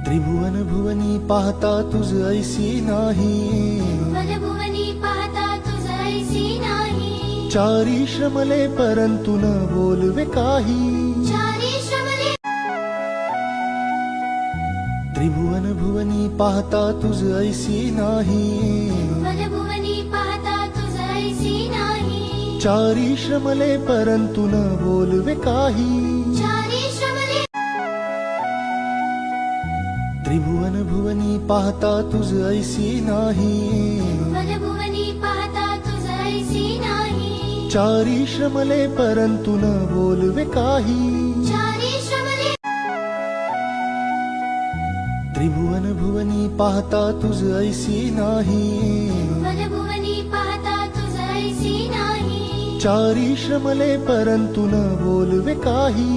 त्रिभुवन भुवनी पाहता तुझ ऐसी नाही, भुवनी पाहता तुझ ऐसी नाही। चारी श्रमले परंतु न बोलवे काही, चारी श्रमले त्रिभुवन भुवनी पाहता तुझ ऐसी नाही, भुवनी पाहता तुझ ऐसी नाही। चारी श्रमले परंतु न बोलवे काही, चारी श्रमले त्रिभुवन भुवनी पाहता तुझ ऐसी नाही, भुवनी पाहता तुझ ऐसी नाही। चारी श्रमले परंतु न बोलवे काही, चारी श्रमले त्रिभुवन भुवनी पाहता तुझ ऐसी नाही, भुवनी पाहता तुझ ऐसी नाही। चारी श्रमले परंतु न बोलवे काही,